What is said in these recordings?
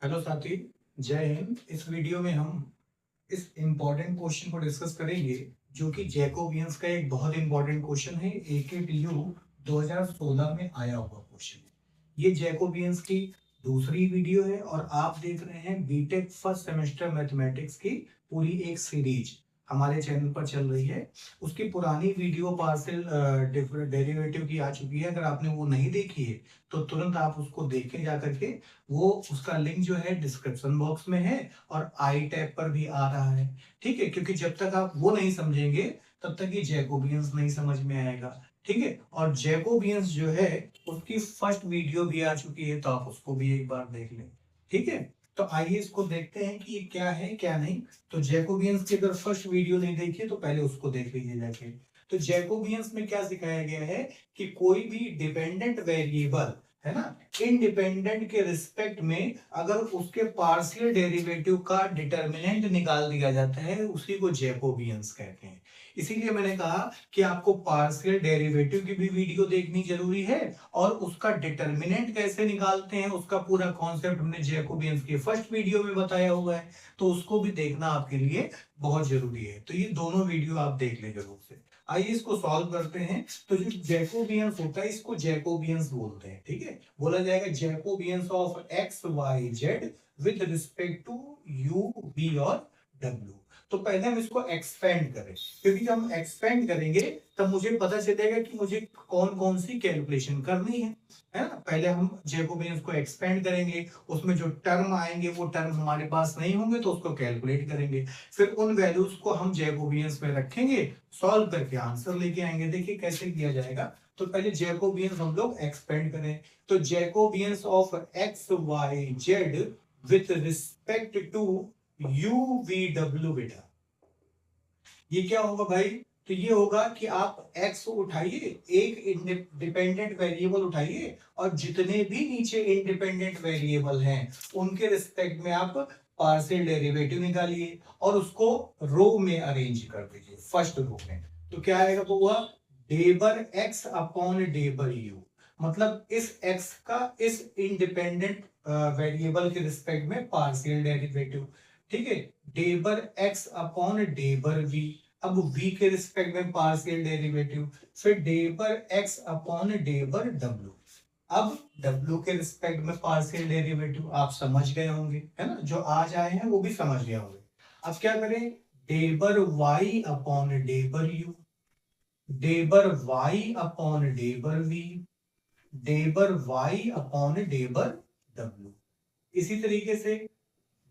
Hello साथी, जय हिंद। इस वीडियो में हम इस इम्पोर्टेंट क्वेश्चन को डिस्कस करेंगे जो कि जैकोबियंस का एक बहुत इंपॉर्टेंट क्वेश्चन है। AKTU 2016 में आया हुआ क्वेश्चन है। ये जैकोबियंस की दूसरी वीडियो है और आप देख रहे हैं बीटेक फर्स्ट सेमेस्टर मैथमेटिक्स की पूरी एक सीरीज हमारे चैनल पर चल रही है। उसकी पुरानी वीडियो पार्शियल डिफरेंट डेरिवेटिव की आ चुकी है। अगर आपने वो नहीं देखी है तो तुरंत आप उसको देखें जा करके। वो उसका लिंक जो है डिस्क्रिप्शन बॉक्स में है और आई टैब पर भी आ रहा है। ठीक है, क्योंकि जब तक आप वो नहीं समझेंगे तब तक ये जैकोबियंस नहीं समझ में आएगा। ठीक है, और जैकोबियंस जो है उसकी फर्स्ट वीडियो भी आ चुकी है, तो आप उसको भी एक बार देख लें। ठीक है, तो आइए इसको देखते हैं कि ये क्या है क्या नहीं। तो जैकोबियंस की अगर फर्स्ट वीडियो नहीं देखी है तो पहले उसको देख लीजिए जाके। तो जैकोबियंस में क्या सिखाया गया है कि कोई भी डिपेंडेंट वेरिएबल है ना, इंडिपेंडेंट के रिस्पेक्ट में अगर उसके पार्शियल डेरिवेटिव का डिटर्मिनेंट निकाल दिया जाता है उसी को जैकोबियंस कहते हैं। इसीलिए मैंने कहा कि आपको पार्शियल डेरिवेटिव की भी वीडियो देखनी जरूरी है और उसका डिटर्मिनेंट कैसे निकालते हैं उसका पूरा कॉन्सेप्ट हमने जैकोबियंस की फर्स्ट वीडियो में बताया हुआ है, तो उसको भी देखना आपके लिए बहुत जरूरी है। तो ये दोनों वीडियो आप देख लें जरूर से। आइए इसको सॉल्व करते हैं। तो जो जैकोबियंस होता है इसको जैकोबियंस बोलते हैं। ठीक है, बोला जाएगा Jacobians of x y z with respect to u v और डब्ल्यू। तो पहले हम इसको एक्सपेंड करें, क्योंकि जब हम एक्सपेंड करेंगे तब मुझे पता चलेगा कि मुझे कौन कौन सी कैलकुलेशन करनी है ना। पहले हम जैकोबियंस को एक्सपेंड करेंगे, उसमें जो टर्म आएंगे वो टर्म हमारे पास नहीं होंगे तो उसको कैलकुलेट करेंगे। फिर उन वैल्यूज को हम जैकोबियंस में रखेंगे, सॉल्व करके आंसर लेके आएंगे। देखिए कैसे किया जाएगा। तो पहले जैकोबियंस हम लोग एक्सपेंड करें। तो Jacobians of x y z with respect to u v डब्ल्यू बेटा, ये क्या होगा भाई। तो ये होगा कि आप x उठाइए, एक इंडिपेंडेंट वेरिएबल उठाइए और जितने भी नीचे इंडिपेंडेंट वेरिएबल हैं उनके रिस्पेक्ट में आप पार्शियल डेरिवेटिव निकालिए और उसको रो में अरेंज कर दीजिए, फर्स्ट रो में। तो क्या आएगा वो हुआ डेबर x अपॉन डेबर u। मतलब इस x का इस इंडिपेंडेंट वेरिएबल के रिस्पेक्ट में पार्शियल डेरिवेटिव। ठीक है, डेबर x अपॉन डेबर v। अब v के रिस्पेक्ट में पार्शियल डेरिवेटिव, फिर डेबर x अपॉन डेबर w। अब w के रिस्पेक्ट में पार्शियल डेरिवेटिव आप समझ गए होंगे, है ना, जो आज आए हैं वो भी समझ गए होंगे। अब क्या करें, del y upon del u, del y upon del v, del y upon del w। इसी तरीके से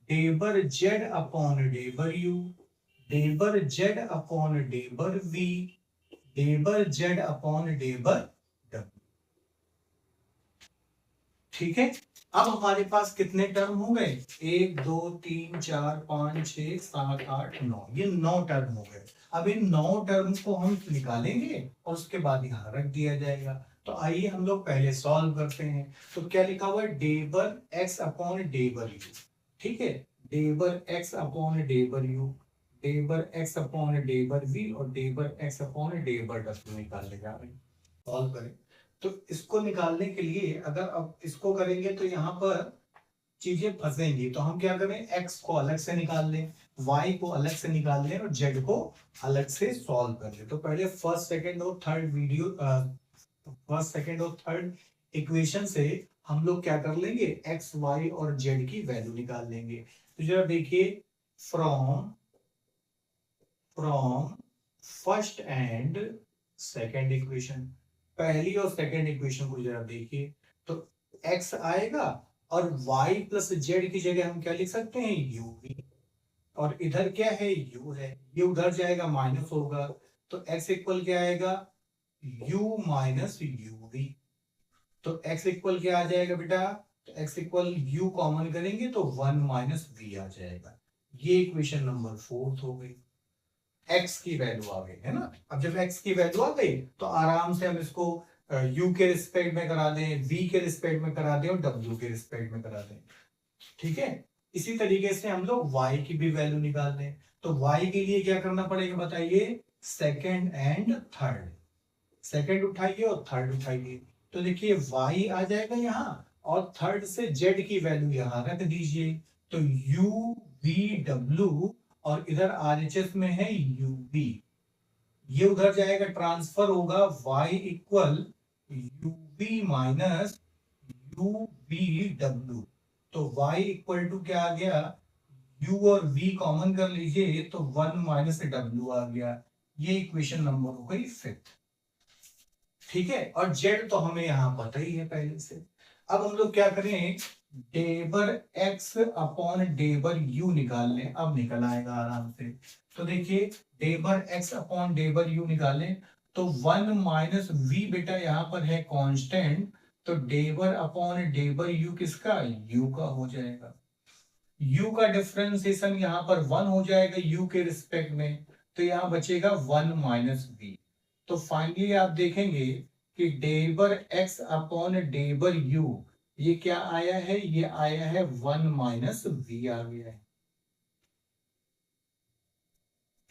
del Z upon del U, del Z upon del V, del Z upon del W. ठीक है, अब हमारे पास कितने टर्म हो गए, 1 2 3 4 5 6 7 8 9, ये 9 टर्म हो गए। अब इन 9 टर्म को हम निकालेंगे और उसके बाद यहाँ रख दिया जाएगा। तो आइए हम लोग पहले सॉल्व करते हैं। तो क्या लिखा हुआ है, del X upon del U. ठीक है, del X upon del U, del X upon del V और del X upon del W निकालने जा रहे हैं। सॉल्व करें। तो इसको निकालने के लिए अगर अब इसको करेंगे तो यहाँ पर चीजें फंसेंगी। तो हम क्या करें, x को अलग से निकाल लें, y को अलग से निकाल लें और z को अलग से सॉल्व कर लें। तो पहले फर्स्ट सेकंड और थर्ड वीडियो फर्स्ट सेकंड और थर्ड इक्वेशन से हम लोग क्या कर लेंगे, x y और z की वैल्यू निकाल लेंगे। तो जरा देखिए, from from first and second equation, पहली और सेकंड इक्वेशन को जरा देखिए। तो x आएगा और y प्लस जेड की जगह हम क्या लिख सकते हैं, u v। और इधर क्या है, u है, ये उधर जाएगा माइनस होगा। तो x इक्वल क्या आएगा, u माइनस यू वी। तो x इक्वल क्या आ जाएगा बेटा, तो x इक्वल u कॉमन करेंगे तो 1 माइनस वी आ जाएगा। ये इक्वेशन नंबर 4 हो गई, x की वैल्यू आ गई, है ना। अब जब x की वैल्यू आ गई तो आराम से हम इसको u के रिस्पेक्ट में करा दें, v के रिस्पेक्ट में करा दें और w के रिस्पेक्ट में करा दें। ठीक है, इसी तरीके से हम लोग y की भी वैल्यू निकाल दें। तो y के लिए क्या करना पड़ेगा बताइए, सेकंड एंड थर्ड, सेकंड उठाइए और थर्ड उठाइए। तो देखिए y आ जाएगा यहाँ और थर्ड से जेड की वैल्यू यहां रख दीजिए। तो यू वी डब्ल्यू और इधर आरएचएस में है यूवी, ये उधर जाएगा, ट्रांसफर होगा y equal UV minus you v W. तो y इक्वल टू क्या आ गया, u और v कॉमन कर लीजिए तो 1 माइनस डब्ल्यू आ गया। ये इक्वेशन नंबर हो गई 5। ठीक है, और z तो हमें यहां पता ही है पहले से। अब हम लोग क्या करें, डेबर x अपॉन डेबर u निकाल लें। अब निकल आएगा आराम से। तो देखिए डेबर x अपॉन डेबर u निकालें तो 1 माइनस वी बेटा यहाँ पर है कांस्टेंट, तो डेबर अपॉन डेबर u किसका, u का हो जाएगा। u का डिफरेंशिएशन यहाँ पर 1 हो जाएगा u के रिस्पेक्ट में, तो यहाँ बचेगा 1 माइनस वी। तो फाइनली आप देखेंगे कि डेबर x अपॉन डेबर u ये क्या आया है, ये आया है 1 माइनस वी आ गया है,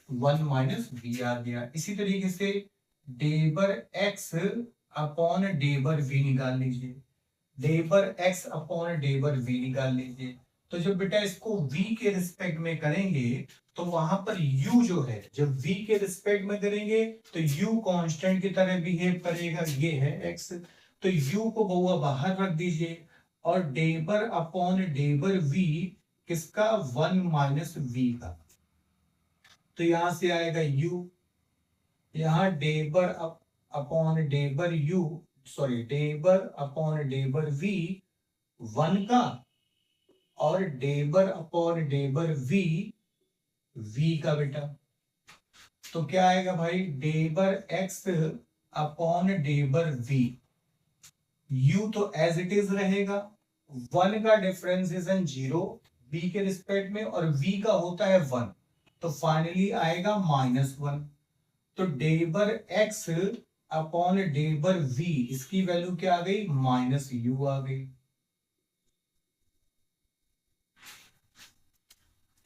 1 माइनस वी आ गया। इसी तरीके से डेबर x अपॉन डेबर v निकाल लीजिए, डेबर x अपॉन डेबर v निकाल लीजिए। तो जब बेटा इसको v के रिस्पेक्ट में करेंगे तो वहां पर u जो है, जब v के रिस्पेक्ट में करेंगे तो u कांस्टेंट की तरह बिहेव करेगा, ये है x। तो u को बहुआ बाहर रख दीजिए और डेबर अपॉन डेबर v किसका, 1 माइनस v का। तो यहां से आएगा u, यहाँ del upon del u, sorry del upon del v 1 का, और del upon del v v का बेटा। तो क्या आएगा भाई, del x upon del v, u तो एज इट इज रहेगा, 1 का डिफरेंशिएशन 0 v के रिस्पेक्ट में और v का होता है 1, तो फाइनली आएगा -1। तो डेबर x अपॉन डेबर v इसकी वैल्यू क्या आ गई, -u आ गई।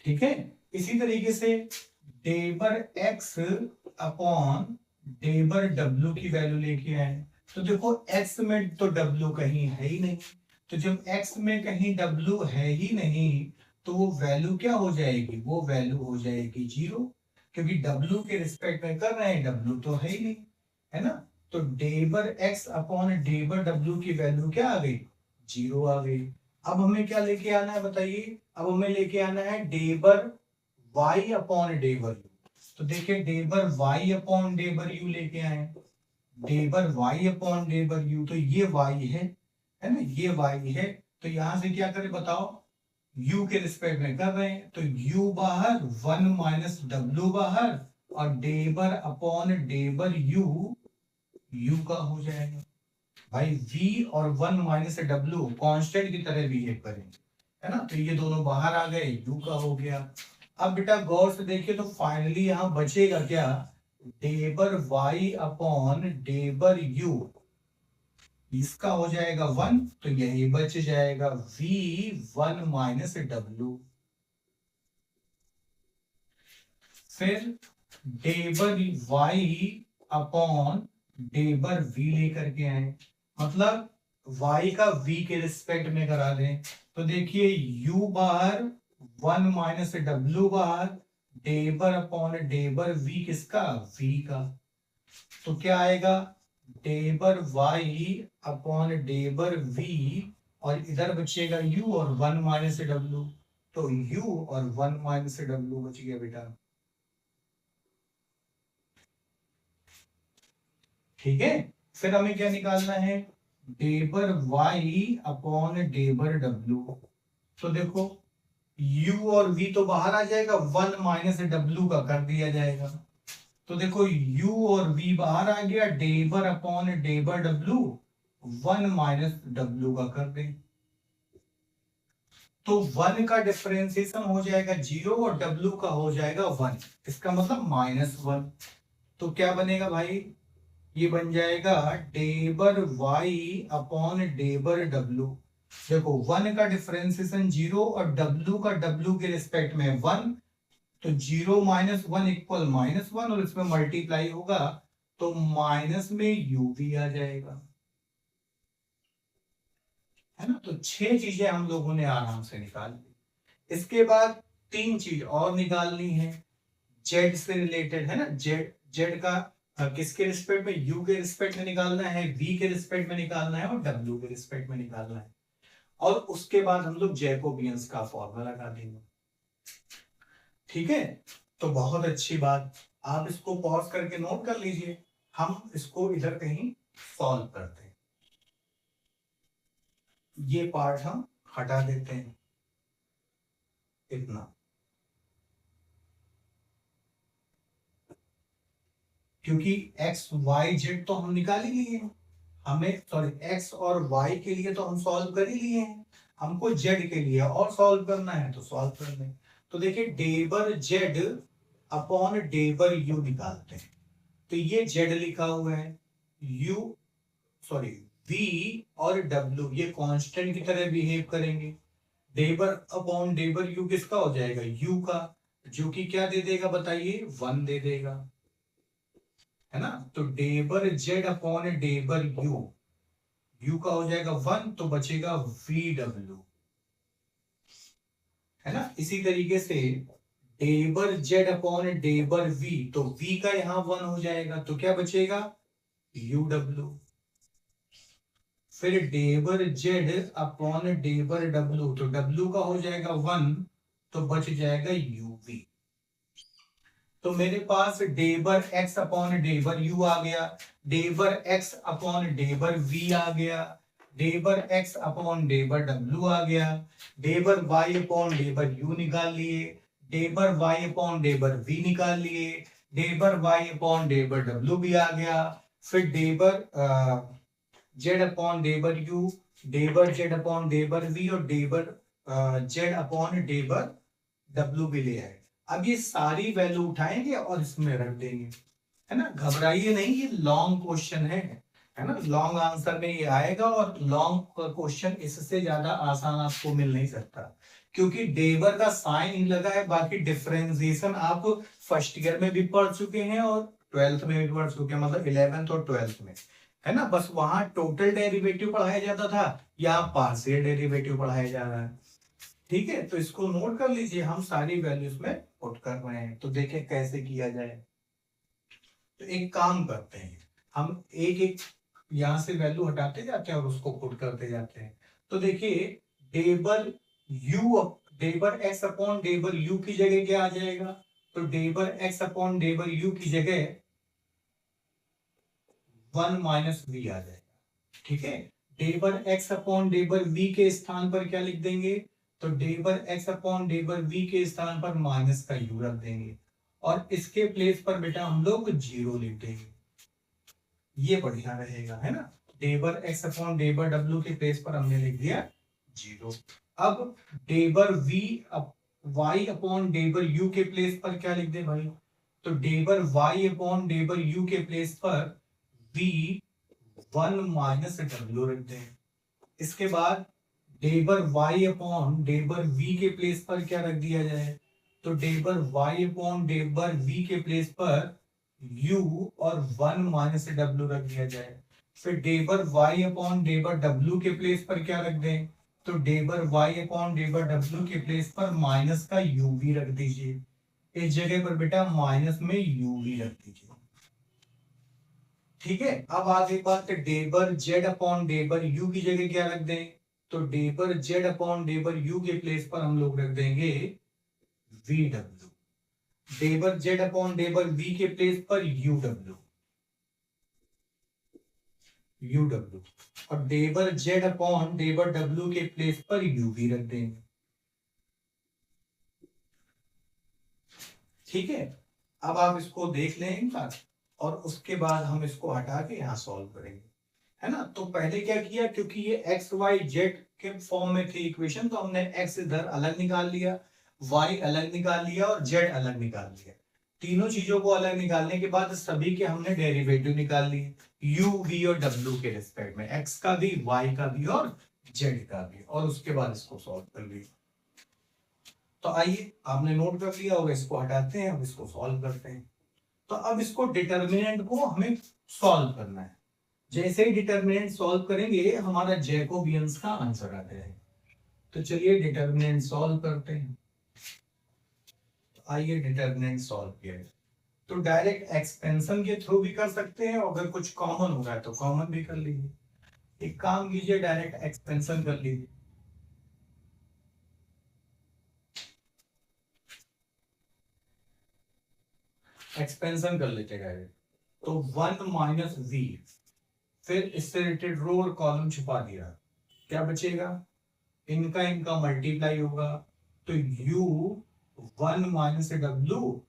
ठीक है, इसी तरीके से डेबर x अपॉन डेबर w की वैल्यू लेके आए। तो देखो x में तो w कहीं है ही नहीं, तो जब x में कहीं w है ही नहीं तो वो वैल्यू क्या हो जाएगी, वो वैल्यू हो जाएगी 0, क्योंकि w के रिस्पेक्ट में कर रहे हैं, w तो है ही नहीं, है ना। तो डेबर x अपॉन डेबर w की वैल्यू क्या आ गई, 0 आ गई। अब हमें क्या लेके आना है बताइए, अब हमें लेके आना है डेबर y अपॉन डेबर u। तो देखिए डेबर y अपॉन डेबर u लेके आए, डेबर y अपॉन डेबर u, तो ये y है ना, ये y है। तो यहां से क्या करें बताओ, u के रिस्पेक्ट में कर रहे हैं तो u बाहर, 1 माइनस w बाहर, और डेबर अपॉन डेबर u का हो जाएगा। भाई v और 1 माइनस w कांस्टेंट की तरह बिहेव करेंगे, है ना, तो ये दोनों बाहर आ गए, u का हो गया। अब बेटा गौर से देखिए तो फाइनली यहां बचेगा क्या, डेबर y अपॉन डेबर u, इसका हो जाएगा 1, तो यही बच जाएगा v 1 माइनस w। फिर डेबर y अपॉन डेबर v लेकर के आए, मतलब y का v के रिस्पेक्ट में करा दें। तो देखिए u बाहर, 1 माइनस w बाहर, डेबर अपॉन डेबर v किसका, v का। तो क्या आएगा, डेबर y अपॉन डेबर v, और इधर बचेगा u और 1 माइनस w, तो u और 1 माइनस w बच गया बेटा। ठीक है, फिर हमें क्या निकालना है, डेबर y अपॉन डेबर w। तो देखो u और v तो बाहर आ जाएगा, 1 माइनस w का कर दिया जाएगा। तो देखो u और v बाहर आ गया, डेबर upon del w 1 minus w का कर दें, तो 1 का डिफरेंशिएशन हो जाएगा 0 और w का हो जाएगा 1, इसका मतलब -1। तो क्या बनेगा भाई, ये बन जाएगा डेबर y अपॉन डेबर w। देखो 1 का डिफरेंशिएशन 0 और w का w के रिस्पेक्ट में 1, तो 0 माइनस 1 इक्वल -1, और इसमें मल्टीप्लाई होगा तो माइनस में u भी आ जाएगा। है ना। तो 6 चीजें हम लोगों ने आराम से निकाल ली। इसके बाद 3 चीज और निकालनी है जेड से रिलेटेड, है ना। जेड जेड का किसके रिस्पेक्ट में, यू के रिस्पेक्ट में निकालना है, वी के रिस्पेक्ट में निकालना है और डब्ल्यू के रिस्पेक्ट में निकालना है। और उसके बाद हम लोग जैकोबियंस का फॉर्मूला लगा देंगे। ठीक है, तो बहुत अच्छी बात, आप इसको पॉज करके नोट कर लीजिए। हम इसको इधर कहीं सॉल्व करते हैं, ये पार्ट हम हटा देते हैं इतना, क्योंकि एक्स वाई जेड तो हम निकाल ही लिए हैं। हमें सॉरी एक्स और वाई के लिए तो हम सॉल्व कर ही लिए हैं, हमको जेड के लिए और सॉल्व करना है तो सॉल्व कर लें। तो देखिए डेबर जेड अपॉन डेबर यू निकालते हैं। तो ये जेड लिखा हुआ है, यू सॉरी वी और डब्ल्यू ये कांस्टेंट की तरह बिहेव करेंगे। डेबर अपॉन डेबर यू किसका हो जाएगा, यू का, जो कि क्या दे देगा बताइए, 1 दे देगा, है ना। तो del Z upon del you, you का हो जाएगा 1 तो बचेगा वी डब्ल्यू, है ना। इसी तरीके से del Z upon del we, तो वी का यहां 1 हो जाएगा तो क्या बचेगा, यू डब्ल्यू। फिर del Z upon del W, तो डब्ल्यू का हो जाएगा 1 तो बच जाएगा यूवी। तो मेरे पास del X upon del U आ गया, del X upon del V आ गया, del X upon del W आ गया, del Y upon del U निकाल लिए, del Y upon del V निकाल लिए, del Y upon del W भी आ गया। फिर del Z upon del U, del Z upon del V और del Z upon del W भी ले आए। अब ये सारी वैल्यू उठाएंगे और इसमें रख देंगे, है ना। घबराइए नहीं, ये लॉन्ग क्वेश्चन है ना। लॉन्ग आंसर में ये आएगा और लॉन्ग क्वेश्चन इससे ज्यादा आसान आपको मिल नहीं सकता, क्योंकि डेबर का साइन ही लगा है। बाकी डिफरेंशिएशन आप फर्स्ट ईयर में भी पढ़ चुके हैं और 12th में भी पढ़ चुके हैं, मतलब 11th और 12th में, है ना। बस वहां टोटल डेरिवेटिव पढ़ाया जाता था, यहाँ पार्शियल डेरिवेटिव पढ़ाया जा रहा है। ठीक है, तो इसको नोट कर लीजिए, हम सारी वैल्यूज में पुट कर रहे हैं। तो देखें कैसे किया जाए। तो एक काम करते हैं, हम एक एक यहां से वैल्यू हटाते जाते हैं और उसको पुट करते जाते हैं। तो देखिए डेबर U, del X upon del U की जगह क्या आ जाएगा, तो डेबर एक्स अपॉन डेबर यू की जगह 1 माइनस वी आ जाएगा। ठीक है, del X upon del V के स्थान पर क्या लिख देंगे, तो डेबर एक्स अपॉन डेबर वी के स्थान पर माइनस का यू रख देंगे और इसके प्लेस पर बेटा हम लोग 0 लिख देंगे, ये बढ़िया रहेगा, है ना। डेबर एक्स अपॉन डेबर डब्ल्यू के प्लेस पर हमने लिख दिया 0। अब डेबर we Y upon del U के प्लेस पर क्या लिख दे भाई, तो डेबर वाई अपॉन डेबर यू के प्लेस पर वी 1 माइनस डब्ल्यू रख दें। इसके बाद डेबर y अपॉन डेबर v के प्लेस पर क्या रख दिया जाए, तो डेबर y अपॉन डेबर v के प्लेस पर u और 1 माइनस w रख दिया जाए। फिर डेबर y अपॉन डेबर w के प्लेस पर क्या रख दें, तो डेबर y अपॉन डेबर w के प्लेस पर माइनस का u भी रख दीजिए। इस जगह पर बेटा माइनस में u भी रख दीजिए। ठीक है, अब आगे बात del Z upon del U की जगह क्या रख दें, तो del Z upon del U के प्लेस पर हम लोग रख देंगे V W, del Z upon del V के प्लेस पर यू डब्ल्यू, यू डब्ल्यू और del Z upon del W के प्लेस पर यू भी रख देंगे। ठीक है, अब आप इसको देख लें एक बार और उसके बाद हम इसको हटा के यहाँ सॉल्व करेंगे, है ना। तो पहले क्या किया, क्योंकि ये एक्स वाई जेड के फॉर्म में थी इक्वेशन, तो हमने एक्स इधर अलग निकाल लिया, वाई अलग निकाल लिया और जेड अलग निकाल लिया। तीनों चीजों को अलग निकालने के बाद सभी के हमने डेरिवेटिव निकाल लिए, यू वी और डब्ल्यू के रिस्पेक्ट में, एक्स का भी वाई का भी और जेड का भी, और उसके बाद इसको सॉल्व कर लिया। तो आइए आपने नोट कर लिया और इसको हटाते हैं, अब इसको सॉल्व करते हैं। तो अब इसको डिटर्मिनेंट को हमें सॉल्व करना है। जैसे ही डिटर्मिनेंट सॉल्व करेंगे हमारा जैकोबियंस का आंसर आ जाएगा। तो चलिए डिटर्मिनेंट सॉल्व करते हैं। आइए डिटर्मिनेंट सॉल्व किया जाए। तो डायरेक्ट एक्सपेंशन के थ्रू भी कर सकते हैं, अगर कुछ कॉमन होगा तो कॉमन भी कर लीजिए। एक काम कीजिए, डायरेक्ट एक्सपेंशन कर लीजिए। एक्सपेंशन कर लेते हैं तो 1 माइनस वी, फिर इससे रिलेटेड रो और कॉलम छुपा दिया, क्या बचेगा? इनका इनका मल्टीप्लाई होगा तो u 1 माइनस w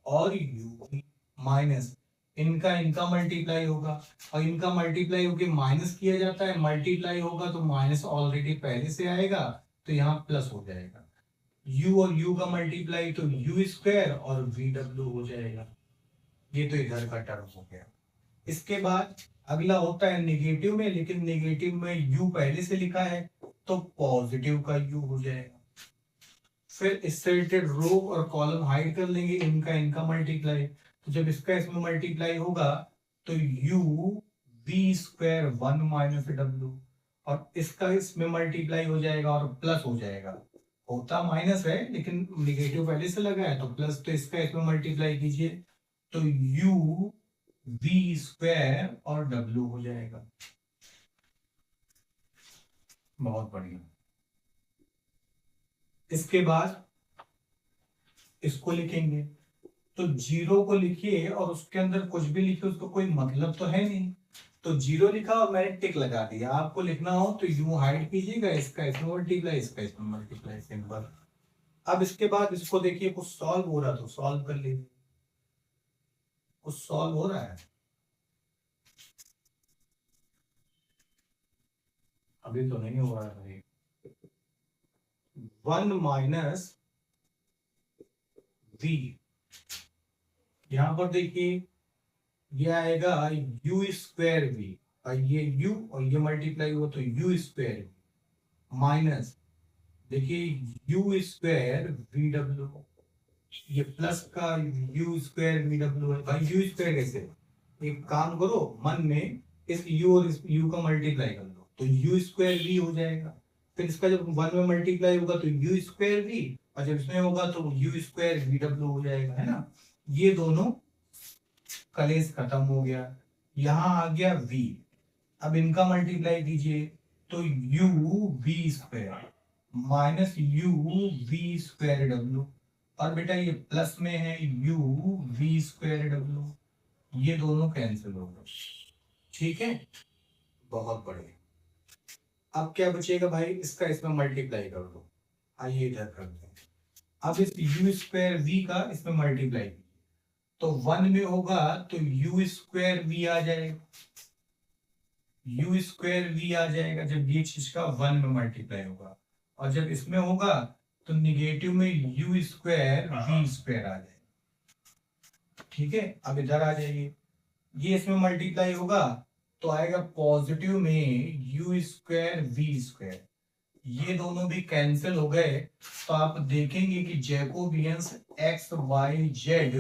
और u माइनस इनका इनका मल्टीप्लाई होगा, और इनका मल्टीप्लाई होके माइनस किया जाता है, मल्टीप्लाई होगा तो माइनस ऑलरेडी पहले से आएगा तो यहाँ प्लस हो जाएगा। u और u का मल्टीप्लाई तो u स्क्वायर और vw हो जाएगा। ये तो इधर का टर्म हो गया। इसके बाद अगला होता है नेगेटिव में, लेकिन नेगेटिव में u पहले से लिखा है तो पॉजिटिव का u हो जाएगा। फिर इससे रिलेटेड रो और कॉलम हाइड कर लेंगे, इनका इनका मल्टीप्लाई, तो जब इसका इसमें मल्टीप्लाई होगा तो u v square 1 minus w, और इसका इसमें मल्टीप्लाई हो जाएगा और प्लस हो जाएगा। होता माइनस है लेकिन नेगेटिव पहले से लगा है तो प्लस, तो इसका इसमें मल्टीप्लाई कीजिए तो u v स्क्वायर और w हो जाएगा। बहुत बढ़िया। इसके बाद इसको लिखेंगे तो जीरो को लिखिए और उसके अंदर कुछ भी लिखिए, उसको कोई मतलब तो है नहीं, तो जीरो लिखा और मैंने टिक लगा दिया। आपको लिखना हो तो यू हाइड कीजिएगा, इसका इसमें मल्टीप्लाई, इसका इसमें मल्टीप्लाई, सिंपल। अब इसके बाद इसको देखिए कुछ सॉल्व हो रहा तो सॉल्व कर लीजिए। कुछ सॉल्व हो रहा है, अभी तो नहीं हो रहा है भाई। 1 माइनस v, यहां पर देखिए ये आएगा u स्क्वायर v, और ये u और ये मल्टीप्लाई हुआ तो u स्क्वायर माइनस देखिए u स्क्वायर वी डब्ल्यू, ये प्लस का u स्क्वायर वी डब्ल्यू है। भाई u स्क्वायर कैसे? एक काम करो, मन में इस u और इस u का मल्टीप्लाई कर लो तो u स्क्वायर v हो जाएगा। फिर इसका जब 1 में मल्टीप्लाई होगा तो u स्क्वायर v, और जब इसमें होगा तो u स्क्वायर वी डब्ल्यू हो जाएगा, है ना। ये दोनों कलेश खत्म हो गया, यहाँ आ गया v। अब इनका मल्टीप्लाई कीजिए तो u v square minus u v square w, और बेटा ये प्लस में है u v स्क्वायर w, ये दोनों कैंसिल हो गए। ठीक है, बहुत बढ़िया। अब क्या बचेगा भाई, इसका इसमें मल्टीप्लाई कर दो। आइए इधर करते हैं। अब इस u स्क्वायर v का इसमें मल्टीप्लाई तो 1 में होगा तो u स्क्वायर v आ जाएगा, u स्क्वायर v आ जाएगा जब ये चीज का 1 में मल्टीप्लाई होगा, और जब इसमें होगा तो निगेटिव में u स्क्वायर v स्क्वायर आ जाएगा। ठीक है, अब इधर आ जाइए, ये इसमें मल्टीप्लाई होगा तो आएगा पॉजिटिव में u स्क्वायर v स्क्वायर, ये दोनों भी कैंसिल हो गए। तो आप देखेंगे कि Jacobians x y z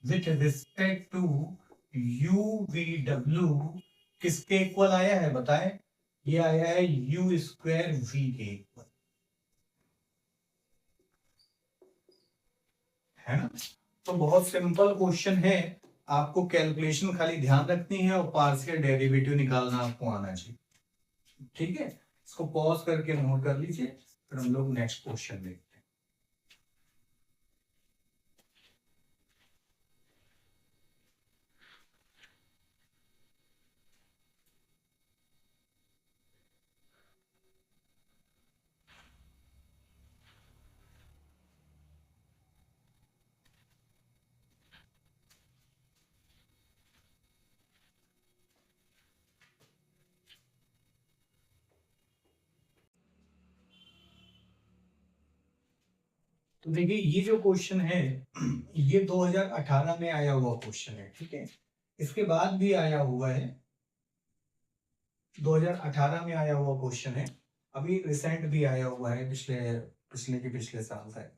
with respect to u v w किसके इक्वल आया है बताएं? ये आया है u स्क्वायर v के इक्वल, है ना। तो बहुत सिंपल क्वेश्चन है, आपको कैलकुलेशन खाली ध्यान रखनी है और पार्शियल डेरिवेटिव निकालना आपको आना चाहिए। ठीक है, इसको पॉज करके नोट कर लीजिए, फिर हम लोग नेक्स्ट क्वेश्चन देखते हैं। तो देखिए ये जो क्वेश्चन है ये 2018 में आया हुआ क्वेश्चन है। ठीक है, इसके बाद भी आया हुआ है, 2018 में आया हुआ क्वेश्चन है, अभी रिसेंट भी आया हुआ है, पिछले पिछले के पिछले साल का है।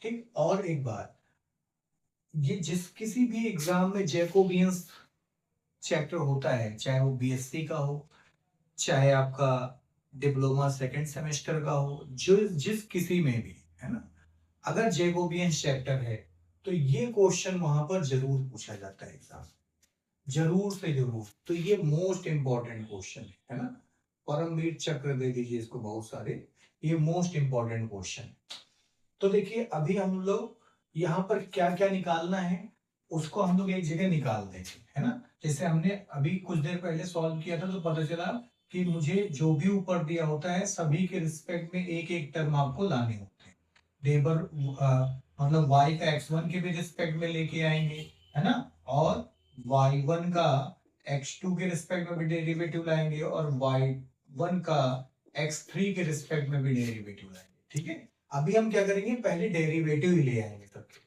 ठीक, और एक बात, ये जिस किसी भी एग्जाम में जैकोबियंस चैप्टर होता है, चाहे वो बीएससी का हो, चाहे आपका डिप्लोमा सेकंड सेमेस्टर का हो, जो जिस किसी में भी, है ना, अगर जैकोबियन चैप्टर है तो ये क्वेश्चन वहां पर जरूर पूछा जाता है एग्जाम, जरूर से जरूर। तो ये मोस्ट इंपॉर्टेंट क्वेश्चन है ना, परमवीर चक्र दे दीजिए इसको बहुत सारे, ये मोस्ट इंपॉर्टेंट क्वेश्चन। तो देखिए अभी हम लोग यहाँ पर क्या क्या निकालना है उसको हम लोग एक जगह निकाल देंगे, है ना। जैसे हमने अभी कुछ देर पहले सॉल्व किया था तो पता चला कि मुझे जो भी ऊपर दिया होता है सभी के रिस्पेक्ट में एक एक टर्म आपको लाने होते हैं। डेबर मतलब y का x1 के भी रिस्पेक्ट में लेके आएंगे, है ना, और y1 का x2 के रिस्पेक्ट में भी डेरिवेटिव लाएंगे, और y1 का x3 के रिस्पेक्ट में भी डेरिवेटिव लाएंगे, ठीक है। अभी हम क्या करेंगे, पहले डेरिवेटिव ही ले आएंगे सबके।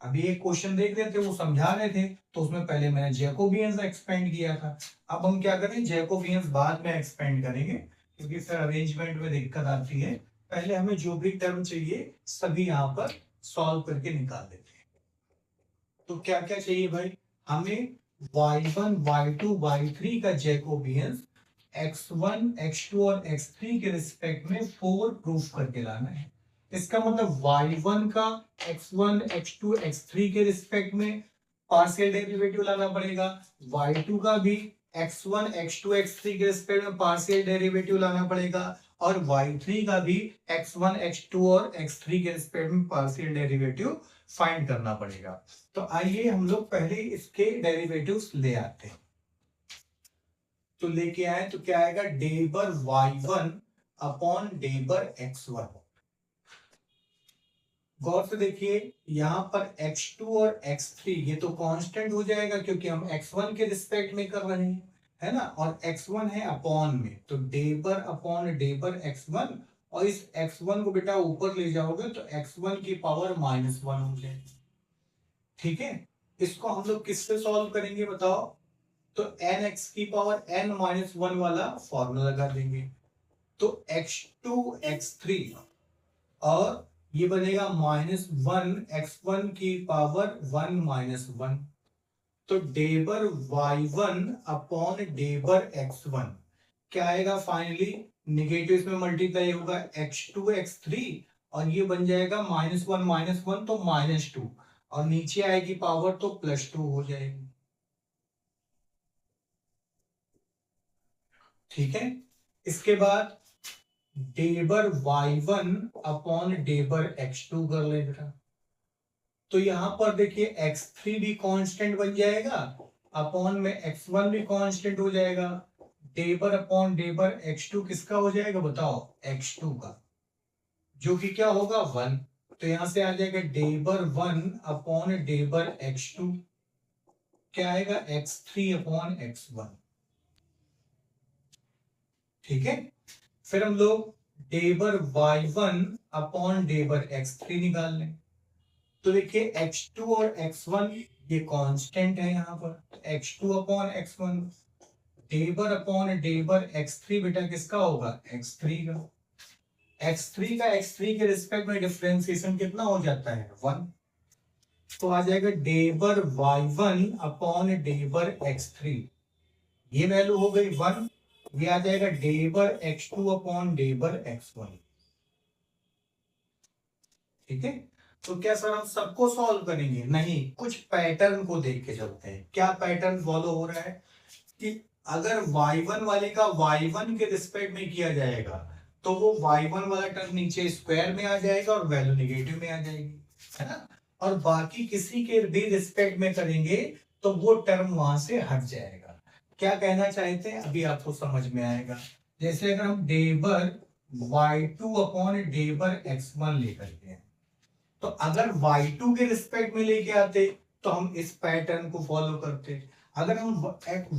अभी एक क्वेश्चन देख रहे थे, वो समझा रहे थे, तो उसमें पहले मैंने जैकोबियंस एक्सपेंड किया था। अब हम क्या करें, जैकोबियंस बाद में एक्सपेंड करेंगे, क्योंकि फिर अरेंजमेंट में दिक्कत आती है। पहले हमें जो भी टर्म चाहिए सभी यहाँ पर सॉल्व करके निकाल देते हैं। तो क्या क्या चाहिए भाई, हमें y1, y2, y3 का जैकोबियंस x1, x2 और x3 के रिस्पेक्ट में 4 प्रूफ करके लाना है। इसका मतलब y1 का x1, x2, x3 के रिस्पेक्ट में पार्शियल डेरिवेटिव लाना पड़ेगा, y2 का भी x1, x2, x3 के रिस्पेक्ट में पार्शियल डेरिवेटिव लाना पड़ेगा, और y3 का भी x1, x2 और x3 के रिस्पेक्ट में पार्शियल डेरिवेटिव फाइंड करना पड़ेगा। तो आइए हम लोग पहले इसके डेरिवेटिव्स ले आते हैं। तो लेके आए तो क्या आएगा, del y1 upon del x1। गौर से देखिए यहाँ पर x2 और x3 ये तो कांस्टेंट हो जाएगा क्योंकि हम x1 के रिस्पेक्ट में कर रहे हैं, है ना, और x1 है अपॉन में, तो डेबर अपॉन डेबर x1, और इस x1 को बेटा ऊपर ले जाओगे तो x1 की पावर -1 हो जाएगी, ठीक है। इसको हम लोग किससे सॉल्व करेंगे बताओ, तो nx की पावर n-1 वाला फॉर्मूला लगा देंगे, तो x2 x3 और ये बनेगा -1 x1 की पावर 1-1, तो डेबर y1 अपॉन डेबर x1 क्या आएगा फाइनली, निगेटिव इसमें मल्टीप्लाई होगा x2 x3 और ये बन जाएगा -1 तो -2, और नीचे आएगी पावर तो +2 हो जाएगी, ठीक है। इसके बाद डेबर y1 अपॉन डेबर x2 कर ले बेटा, तो यहां पर देखिए x3 भी कांस्टेंट बन जाएगा, अपॉन में x1 भी कांस्टेंट हो जाएगा, डेबर अपॉन डेबर x2 किसका हो जाएगा बताओ, x2 का, जो कि क्या होगा 1, तो यहां से आ जाएगा डेबर 1 अपॉन डेबर x2 क्या आएगा, x3 अपॉन x1, ठीक है। फिर हम लोग डेबर y1 अपॉन डेबर x3 निकाल लें, तो देखिए x2 और x1 ये कांस्टेंट है यहाँ पर, तो x2 upon x1, डेबर upon del x3 बेटा किसका होगा, x3 का, x3 का x3 के रिस्पेक्ट में डिफरेंशिएशन कितना हो जाता है 1, तो आ जाएगा डेबर y1 अपॉन डेबर x3, ये वैल्यू हो गई 1, ये आ जाएगा डेबर x2 अपॉन डेबर x1, ठीक है। तो क्या सर हम सबको सॉल्व करेंगे, नहीं, कुछ पैटर्न को देख के चलते हैं। क्या पैटर्न फॉलो हो रहा है कि अगर y1 वाले का y1 के रिस्पेक्ट में किया जाएगा तो वो y1 वाला टर्म नीचे स्क्वायर में आ जाएगा और वैल्यू नेगेटिव में आ जाएगी, है ना, और बाकी किसी के भी रिस्पेक्ट में करेंगे तो वो टर्म वहां से हट जाएगा। क्या कहना चाहते हैं अभी आपको समझ में आएगा। जैसे अगर हम डेबर y2 अपॉन डेबर x1 लेकर के, तो अगर y2 के रिस्पेक्ट में लेके आते तो हम इस पैटर्न को फॉलो करते, अगर हम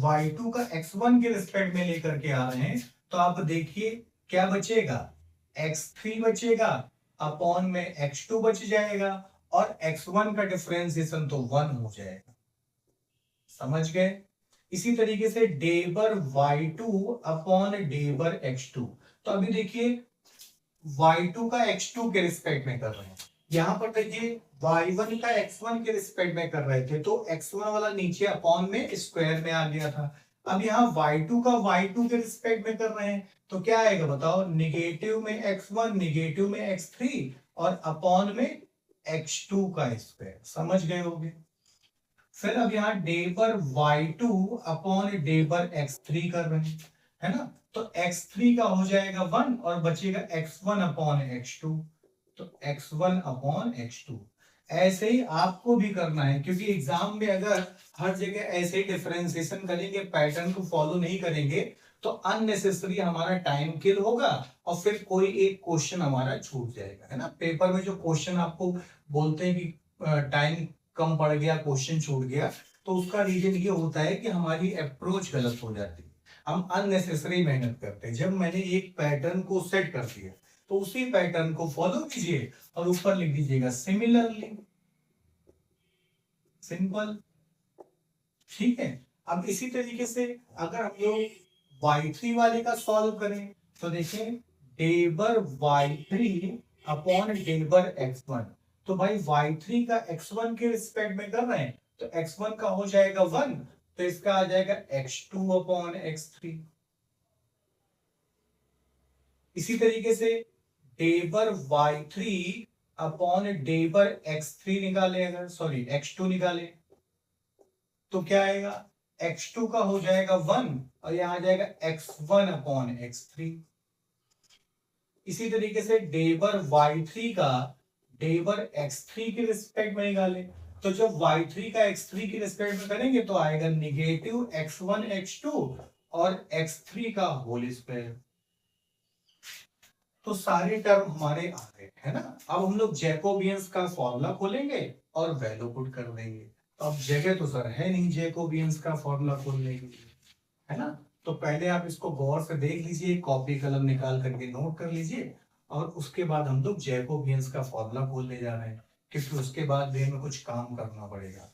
y2 का x1 के रिस्पेक्ट में लेकर के आ रहे हैं तो आप देखिए क्या बचेगा, x3 बचेगा, अपॉन में x2 बच जाएगा, और x1 का डिफरेंशिएशन तो 1 हो जाएगा, समझ गए। इसी तरीके से del y2 upon del x2, तो अभी देखिए y2 का x2 के रिस्पेक्ट में कर रहे हैं, यहाँ पर देखिए y1 का x1 के रिस्पेक्ट में कर रहे थे, तो x1 वाला नीचे अपॉन में स्क्वायर में आ गया था। अब यहाँ y2 का y2 के रिस्पेक्ट में कर रहे हैं, तो क्या आएगा बताओ, निगेटिव में x1, निगेटिव में x3 और अपॉन में x2 का स्क्वायर। समझ गए होगे। फिर अब यहाँ डे पर y2 अपॉन डे पर x3 कर रहे हैं, है ना, तो x3 का हो जाएगा 1 और बचेगा x1 अपॉन x2, तो x1 अपॉन x2। ऐसे ही आपको भी करना है, क्योंकि एग्जाम में अगर हर जगह ऐसे ही डिफरेंशिएशन करेंगे, पैटर्न को फॉलो नहीं करेंगे, तो अननेसेसरी हमारा टाइम किल होगा और फिर कोई एक क्वेश्चन हमारा छूट जाएगा, है ना। पेपर में जो क्वेश्चन आपको बोलते हैं कि टाइम कम पड़ गया, क्वेश्चन छूट गया, तो उसका रीजन ये होता है कि हमारी अप्रोच गलत हो जाती है, हम अननेसेसरी मेहनत करते हैं। जब मैंने एक पैटर्न को सेट कर दिया, तो उसी पैटर्न को फॉलो कीजिए और ऊपर लिख दीजिएगा सिमिलरली, सिंपल, ठीक है। अब इसी तरीके से अगर हम लोग y3 वाले का सॉल्व करें, तो देखिए डेबर y3 अपॉन डेबर x1, तो भाई y3 का x1 के रिस्पेक्ट में कर रहे हैं, तो x1 का हो जाएगा 1, तो इसका आ जाएगा x2 अपॉन x3। इसी तरीके से डेबर y3 अपॉन डेबर x3 निकाले, अगर सॉरी x2 निकाले, तो क्या आएगा, x2 का हो जाएगा 1 और यहां आ जाएगा x1 अपॉन x3। इसी तरीके से डेबर y3 का डेबर x3 के रिस्पेक्ट में निकाले, तो जब y3 का x3 के रिस्पेक्ट में करेंगे तो आएगा निगेटिव x1 x2 और x3 का होल स्क्वायर। तो सारे टर्म हमारे आ गए, है ना। अब हम लोग जैकोबियंस का फॉर्मूला खोलेंगे और वैल्यू पुट कर देंगे। तो अब जगह तो सर है नहीं जैकोबियंस का फॉर्मूला खोलने के लिए, है ना। तो पहले आप इसको गौर से देख लीजिए, कॉपी कलम निकाल करके नोट कर लीजिए, और उसके बाद हम लोग जैकोबियंस का फॉर्मूला खोलने जा रहे हैं, क्योंकि उसके बाद भी हमें कुछ काम करना पड़ेगा।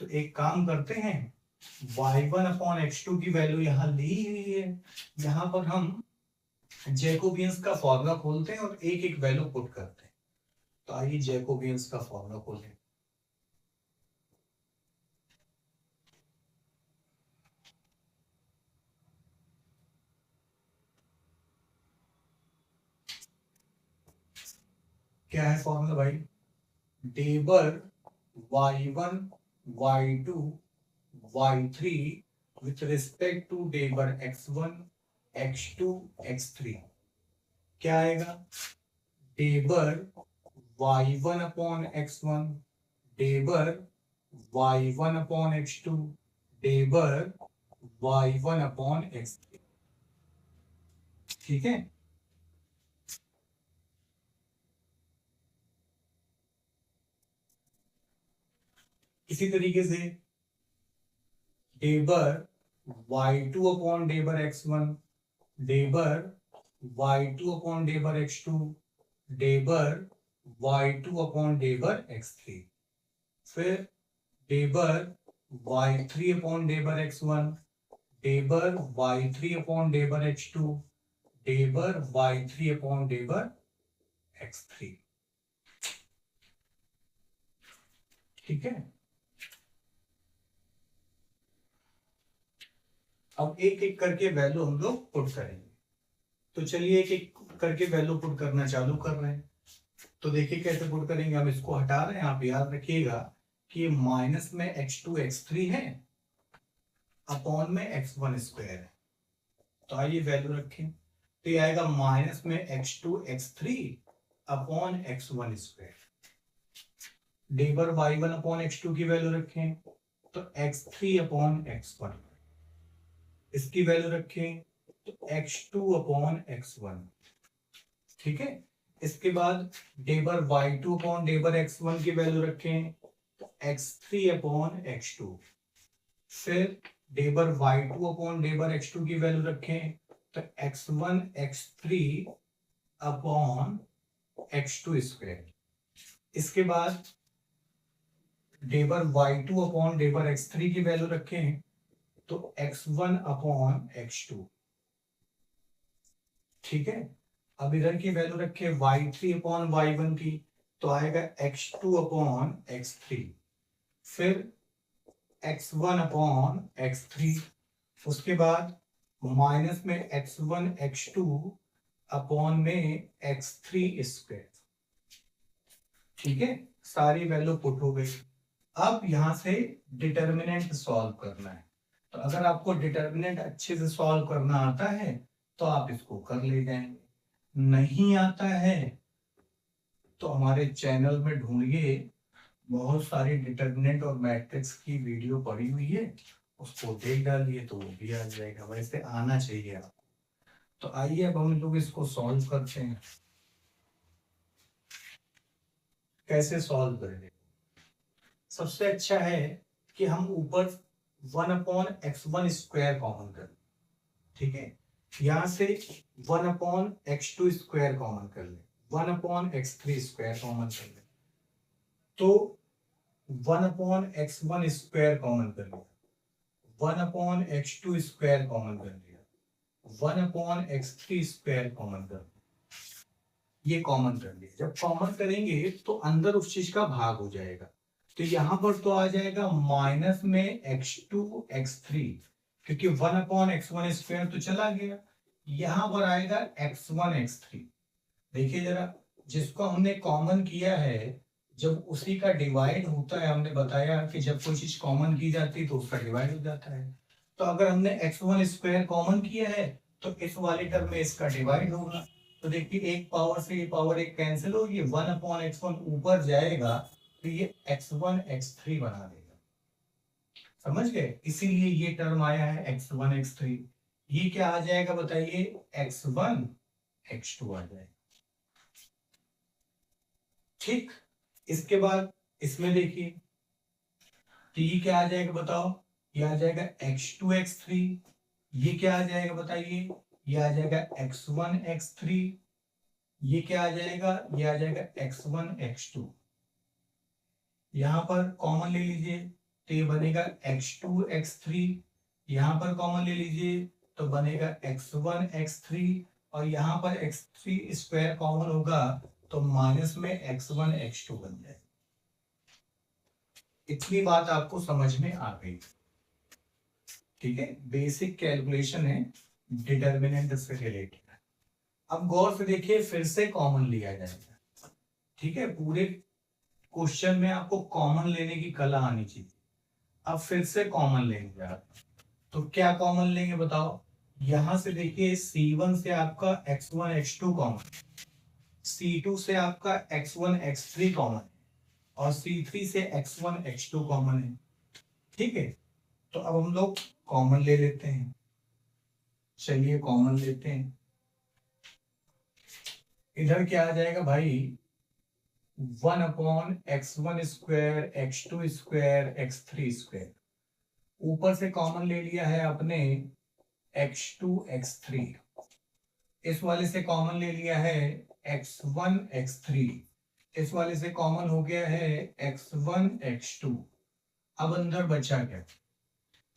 तो एक काम करते हैं, y1 अपॉन x2 की वैल्यू यहाँ ली हुई है, यहाँ पर हम जैकोबियंस का फॉर्मूला खोलते हैं और एक एक वैल्यू पुट करते हैं। तो आइए जैकोबियंस का फॉर्मूला खोलें। क्या है फॉर्मूला भाई, del y1 y2 y3 with respect to del x1 x2 x3, क्या आएगा, del y1 upon x1 del y1 upon x2 del y1 upon x3, ठीक है। इसी तरीके से del y2 upon del x1 del y2 upon del x2 del y2 upon del x3, फिर del y3 upon del x1 del y3 upon del x2 del y3 upon del x3, ठीक है। अब एक एक करके वैल्यू हम लोग put करेंगे। तो चलिए एक एक करके वैल्यू पुट करना चालू कर रहे हैं। तो देखिए कैसे पुट करेंगे, हम इसको हटा रहे हैं, आप याद रखिएगा कि माइनस में x2 x3 है, अपॉन में x1 स्क्वायर है। तो आइए वैल्यू रखें, तो ये आएगा माइनस में x2 x3 upon x1 square. डेबर y1 upon x2 की वैल्यू रखें, तो x3 अपॉन x1, इसकी वैल्यू रखें तो x2 अपॉन x1, ठीक है। इसके बाद डेबर y2 अपॉन डेबर x1 की वैल्यू रखें तो x3 अपॉन x2, फिर डेबर y2 अपॉन डेबर x2 की वैल्यू रखें तो x1 x3 upon x2 square. इसके बाद डेबर y2 अपॉन डेबर x3 की वैल्यू रखें तो x1 अपॉन x2, ठीक है। अब इधर की वैल्यू रखे y3 अपॉन y1 की, तो आएगा x2 अपॉन x3, फिर x1 अपॉन x3, उसके बाद माइनस में x1 x2 अपॉन में x3 स्क्वायर। ठीक है, सारी वैल्यू पुट हो गई। अब यहां से डिटर्मिनेंट सॉल्व करना है। तो अगर आपको डिटर्मिनेंट अच्छे से सॉल्व करना आता है तो आप इसको कर ले जाएंगे, नहीं आता है तो हमारे चैनल में ढूंढिए, बहुत सारी डिटर्मिनेंट और मैट्रिक्स की वीडियो पड़ी हुई है, उसको देख डालिए तो वो भी आ जाएगा, वैसे आना चाहिए आपको। तो आइए अब हम लोग इसको सॉल्व करते हैं। कैसे सॉल्व करेंगे? सबसे अच्छा है कि हम ऊपर 1/x1 स्क्वायर कॉमन कर, ठीक है, यहां से 1/x2 स्क्वायर कॉमन कर ले, 1/x3 स्क्वायर कॉमन कर ले, तो 1/x1 स्क्वायर कॉमन कर लिया, 1/x2 स्क्वायर कॉमन कर लिया, 1/x3 स्क्वायर कॉमन कर लिया, ये कॉमन कर लिया। जब कॉमन करेंगे तो अंदर उस चीज का भाग हो जाएगा, तो यहां पर तो आ जाएगा माइनस में x2 x3, क्योंकि 1/x1 स्क्वायर तो चला गया, यहां पर आएगा x1 x3। देखिए जरा, जिसको हमने कॉमन किया है जब उसी का डिवाइड होता है, हमने बताया कि जब कोई चीज कॉमन की जाती है तो उसका डिवाइड हो जाता है। तो अगर हमने x1 स्क्वायर कॉमन किया है तो इस वाले टर्म में इसका डिवाइड होगा। तो देखिए एक पावर से ये पावर एक कैंसिल होगी, 1/x1 ऊपर जाएगा तो ये x1 x3 बना देगा। समझ गए? इसीलिए ये टर्म आया है x1 x3। ये क्या आ जाएगा बताइए? x1 x2 आ जाएगा। ठीक, इसके बाद इसमें देखिए, तो ये क्या आ जाएगा बताओ? ये आ जाएगा x2 x3। ये क्या आ जाएगा बताइए? ये आ जाएगा x1 x3। ये क्या आ जाएगा? ये आ जाएगा x1 x2। यहां पर कॉमन ले लीजिए तो ये बनेगा x2 x3। यहां पर कॉमन ले लीजिए तो बनेगा x1 x3, और यहां पर x3 स्क्वायर कॉमन होगा तो माइनस में x1 x2 बन जाएगा। इतनी बात आपको समझ में आ गई? ठीक है, बेसिक कैलकुलेशन है डिटर्मिनेंट से रिलेटेड। अब गौर से देखिए, फिर से कॉमन लिया जाएगा। ठीक है, पूरे क्वेश्चन में आपको कॉमन लेने की कला आनी चाहिए। अब फिर से कॉमन लेंगे आप, तो क्या कॉमन लेंगे बताओ? यहां से देखिए C1 से आपका x1 x2 कॉमन, C2 से आपका x1 x3 कॉमन, और C3 से x1 x2 कॉमन है। ठीक है, तो अब हम लोग कॉमन ले लेते हैं। चलिए कॉमन लेते हैं। इधर क्या आ जाएगा भाई? 1/x1 square x2 square x3 square. ऊपर से कॉमन ले लिया है आपने x2 x3, इस वाले से कॉमन ले लिया है x1 x3, इस वाले से कॉमन हो गया है x1 x2। अब अंदर बचा क्या?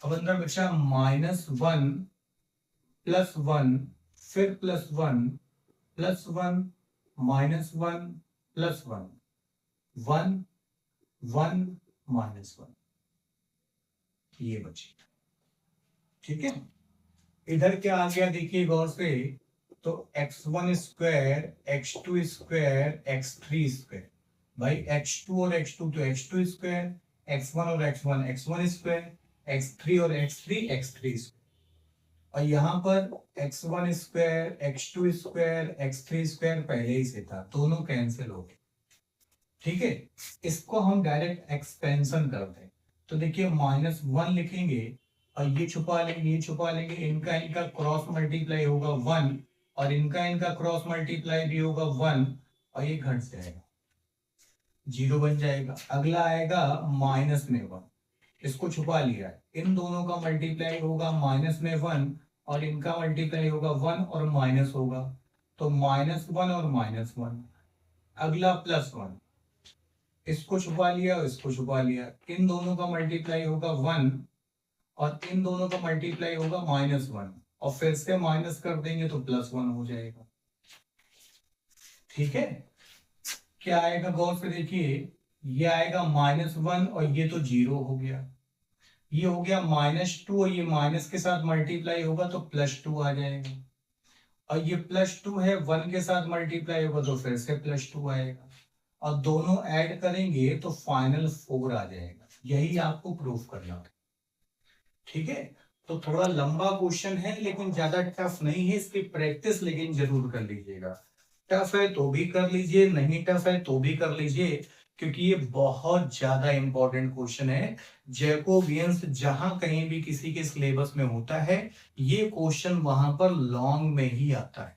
अब अंदर बचा -1 +1, फिर +1 +1 -1 +1, 1 1 -1, ये बची। ठीक है, इधर क्या आ गया देखिए गौर से, तो x1 square x2 square x3 square. भाई x2 और x2 तो x2 स्क्वायर, x1 और x1 x1 स्क्वायर, x3 और x3 x3 स्क्वायर, और यहाँ पर x1 square x2 square x3 square पहले ही से था, दोनों कैंसिल हो गए। ठीक है, इसको हम डायरेक्ट एक्सपेंशन करते हैं। तो देखिए -1 लिखेंगे और ये छुपा लेंगे, ये छुपा लेंगे, इनका इनका क्रॉस मल्टीप्लाई होगा 1, और इनका इनका क्रॉस मल्टीप्लाई भी होगा 1, और ये घट जाएगा, 0 बन जाएगा। अगला आएगा -1, इसको छुपा लिया है, इन दोनों का मल्टीप्लाई होगा -1, और इनका मल्टीप्लाई होगा 1 और माइनस होगा, तो -1 और -1। अगला +1, इसको छुपा लिया और इसको छुपा लिया, इन दोनों का मल्टीप्लाई होगा 1, और इन दोनों का मल्टीप्लाई होगा -1, और फिर से माइनस कर देंगे तो +1 हो जाएगा। ठीक है, क्या आएगा गौर से देखिए, ये आएगा -1 और ये तो 0 हो गया, ये हो गया -2 और ये माइनस के साथ मल्टीप्लाई होगा तो +2 आ जाएगा, और ये +2 है 1 के साथ मल्टीप्लाई होगा तो फिर से +2 आएगा, और दोनों ऐड करेंगे तो फाइनल 4 आ जाएगा। यही आपको प्रूफ करना है, ठीक है। तो थोड़ा लंबा क्वेश्चन है लेकिन ज्यादा टफ नहीं है, इसकी प्रैक्टिस लेकिन जरूर कर लीजिएगा। टफ है तो भी कर लीजिए, नहीं टफ है तो भी कर लीजिए, क्योंकि ये बहुत ज्यादा इंपॉर्टेंट क्वेश्चन है। जैकोबियंस जहां कहीं भी किसी के सिलेबस में होता है, ये क्वेश्चन वहां पर लॉन्ग में ही आता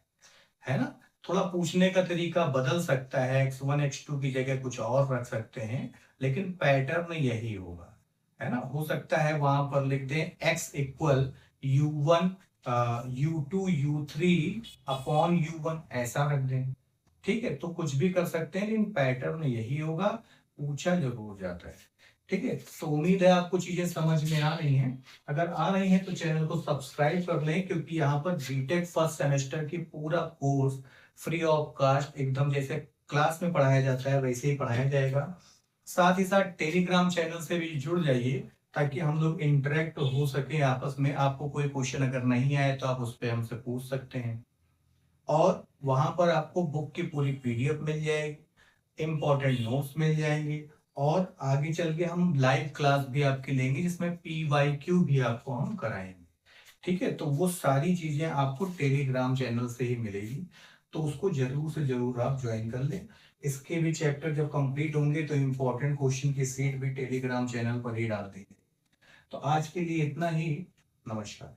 है ना। थोड़ा पूछने का तरीका बदल सकता है, x1 x2 की जगह कुछ और रख सकते हैं, लेकिन पैटर्न यही होगा, है ना। हो सकता है वहां पर लिख दें x equal u1 u2 u3 upon u1 ऐसा रख दें, ठीक है। तो कुछ भी कर सकते हैं लेकिन पैटर्न यही होगा, पूछा जरूर जाता है, ठीक है। तो उम्मीद है आपको चीजें समझ में आ रही हैं। अगर आ रही हैं तो चैनल को सब्सक्राइब कर लें, क्योंकि यहाँ पर बीटेक फर्स्ट सेमेस्टर की पूरा कोर्स फ्री ऑफ कॉस्ट एकदम जैसे क्लास में पढ़ाया जाता है वैसे ही पढ़ाया जाएगा। साथ ही साथ टेलीग्राम चैनल से भी जुड़ जाइए, ताकि हम लोग इंटरेक्ट हो सके आपस में। आपको कोई क्वेश्चन अगर नहीं आए तो आप उस पर हमसे पूछ सकते हैं, और वहां पर आपको बुक की पूरी पीडीएफ मिल जाएगी, इंपॉर्टेंट नोट्स मिल जाएंगे, और आगे चल के हम लाइव क्लास भी आपकी लेंगे जिसमें PYQ भी आपको हम कराएंगे, ठीक है। तो वो सारी चीजें आपको टेलीग्राम चैनल से ही मिलेगी, तो उसको जरूर से जरूर आप ज्वाइन कर लें। इसके भी चैप्टर जब कंप्लीट होंगे तो इंपॉर्टेंट क्वेश्चन की सीट भी टेलीग्राम चैनल पर ही डाल देंगे। तो आज के लिए इतना ही, नमस्कार।